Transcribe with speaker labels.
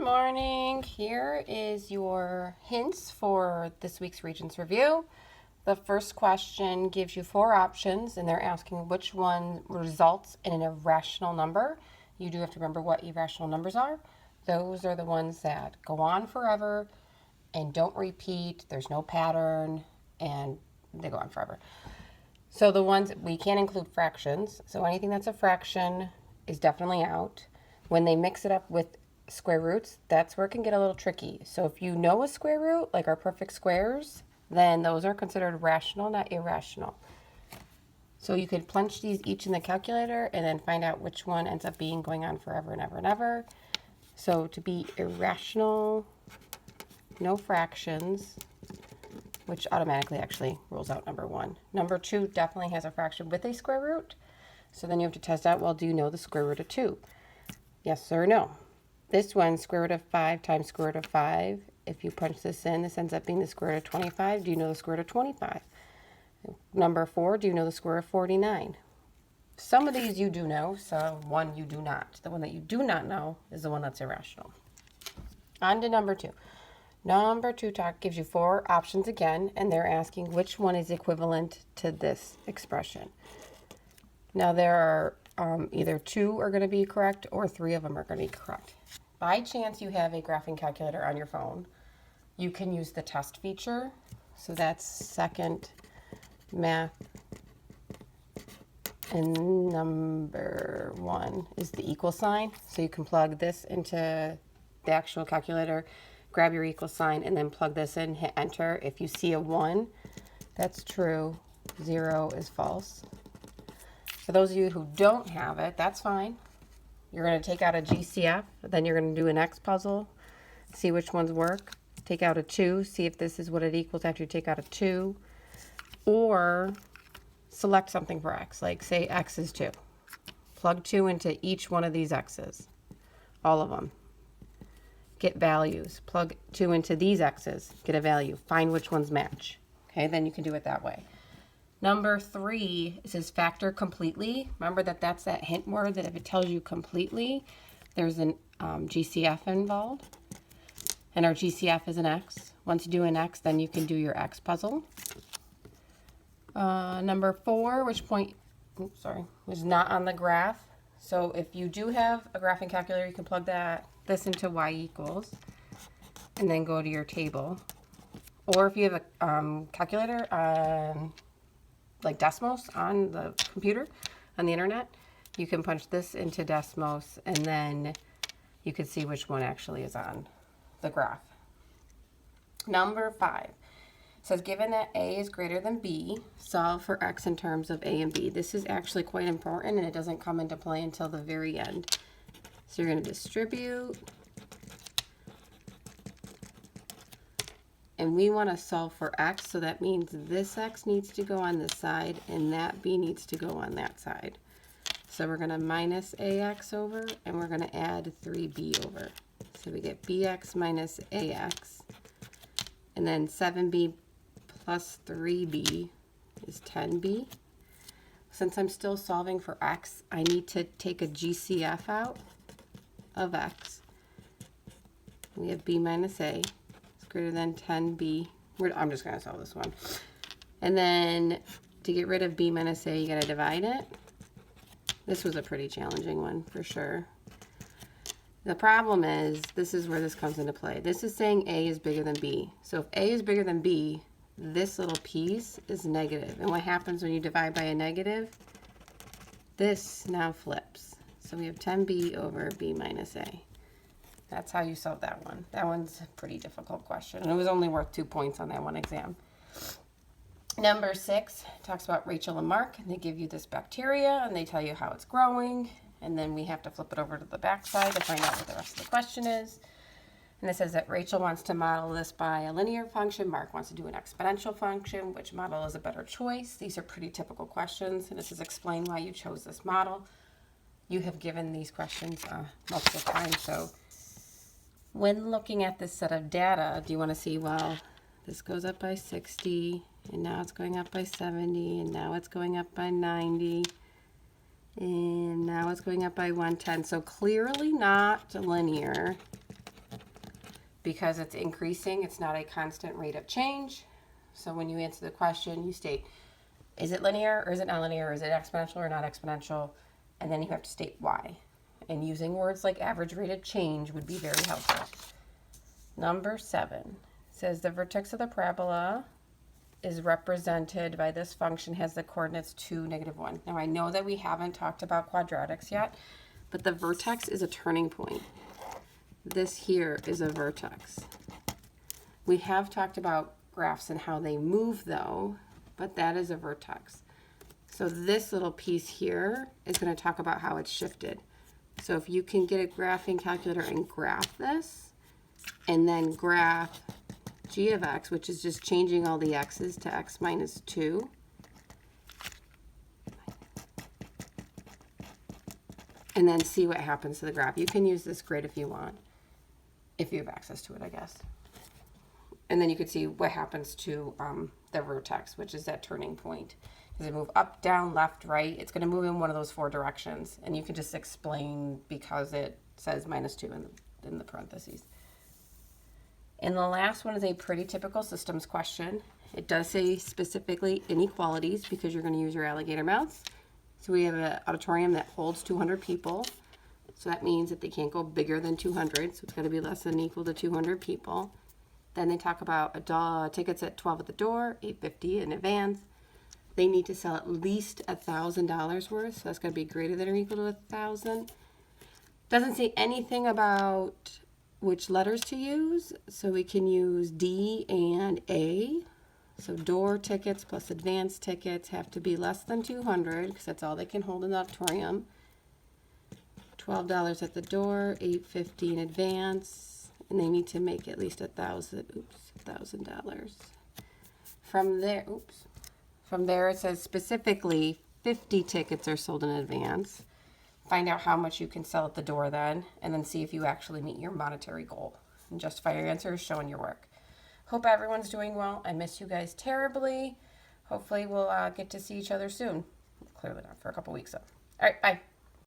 Speaker 1: morning. Here is your hints for this week's Regents review. The first question gives you 4 options, and they're asking which one results in an irrational number. You do have to remember what irrational numbers are. Those are the ones that go on forever and don't repeat. There's no pattern, and they go on forever. So the ones, we can't include fractions. So anything that's a fraction is definitely out. When they mix it up with square roots, that's where it can get a little tricky. So if you know a square root, like our perfect squares, then those are considered rational, not irrational. So you could plunge these each in the calculator and then find out which one ends up being going on forever and ever and ever. So to be irrational, no fractions, which automatically actually rules out number 1. Number 2 definitely has a fraction with a square root. So then you have to test out, well, do you know the square root of 2? Yes or no? This one, square root of 5 times square root of 5. If you punch this in, this ends up being the square root of 25. Do you know the square root of 25? Number 4, do you know the square root of 49? Some of these you do know, so one you do not. The one that you do not know is the one that's irrational. On to number 2. Number 2 gives you 4 options again, and they're asking which one is equivalent to this expression. Now there are either 2 are going to be correct or 3 of them are going to be correct. By chance you have a graphing calculator on your phone, you can use the test feature. So that's second math, and number 1 is the equal sign. So you can plug this into the actual calculator, grab your equal sign, and then plug this in, hit enter. If you see a 1, that's true. 0 is false. For those of you who don't have it, that's fine. You're going to take out a GCF, then you're going to do an X puzzle, see which ones work. Take out a 2, see if this is what it equals after you take out a 2. Or select something for X, like say X is 2. Plug 2 into each one of these X's, all of them. Get values. Plug 2 into these X's, get a value. Find which ones match. Okay, then you can do it that way. Number 3, it says factor completely. Remember that that's that hint word that if it tells you completely, there's an GCF involved. And our GCF is an X. Once you do an X, then you can do your X puzzle. Number 4, which was not on the graph. So if you do have a graphing calculator, you can plug this into y equals, and then go to your table. Or if you have a calculator like Desmos on the computer, on the internet, you can punch this into Desmos, and then you can see which one actually is on the graph. Number 5 says, given that A is greater than B, solve for X in terms of A and B. This is actually quite important, and it doesn't come into play until the very end. So you're going to distribute, and we want to solve for X, so that means this X needs to go on this side, and that B needs to go on that side. So we're going to minus AX over, and we're going to add 3B over. So we get BX minus AX, and then 7B plus 3B is 10B. Since I'm still solving for X, I need to take a GCF out of X. We have B minus A. Greater than 10B. I'm just going to solve this one. And then to get rid of B minus A, you got to divide it. This was a pretty challenging one for sure. The problem is, this is where this comes into play. This is saying A is bigger than B. So if A is bigger than B, this little piece is negative. And what happens when you divide by a negative? This now flips. So we have 10B over B minus A. That's how you solve that one. That one's a pretty difficult question. And it was only worth 2 points on that one exam. Number 6 talks about Rachel and Mark. And they give you this bacteria, and they tell you how it's growing. And then we have to flip it over to the back side to find out what the rest of the question is. And it says that Rachel wants to model this by a linear function. Mark wants to do an exponential function. Which model is a better choice? These are pretty typical questions. And this is explain why you chose this model. You have given these questions multiple times, so when looking at this set of data, do you want to see, well, this goes up by 60, and now it's going up by 70, and now it's going up by 90, and now it's going up by 110. So clearly not linear. Because it's increasing, it's not a constant rate of change. So when you answer the question, you state, is it linear or is it nonlinear? Is it exponential or not exponential? And then you have to state why. And using words like average rate of change would be very helpful. Number 7 says the vertex of the parabola is represented by this function has the coordinates 2, -1. Now I know that we haven't talked about quadratics yet, but the vertex is a turning point. This here is a vertex. We have talked about graphs and how they move though, but that is a vertex. So this little piece here is going to talk about how it's shifted. So if you can get a graphing calculator and graph this, and then graph g of x, which is just changing all the x's to x minus 2. And then see what happens to the graph. You can use this grid if you want, if you have access to it, I guess. And then you could see what happens to the vertex, which is that turning point. Does it move up, down, left, right? It's going to move in one of those 4 directions. And you can just explain because it says -2 in the parentheses. And the last one is a pretty typical systems question. It does say specifically inequalities because you're going to use your alligator mouths. So we have an auditorium that holds 200 people. So that means that they can't go bigger than 200. So it's got to be less than or equal to 200 people. Then they talk about tickets at 12 at the door, $8.50 in advance. They need to sell at least $1,000 worth. So that's going to be greater than or equal to 1,000. Doesn't say anything about which letters to use. So we can use D and A. So door tickets plus advance tickets have to be less than 200 because that's all they can hold in the auditorium. $12 at the door, $8.50 in advance, and they need to make at least $1,000. From there it says specifically 50 tickets are sold in advance. Find out how much you can sell at the door then, and then see if you actually meet your monetary goal. And justify your answers, showing your work. Hope everyone's doing well. I miss you guys terribly. Hopefully we'll get to see each other soon. Clearly not for a couple weeks though. All right, bye.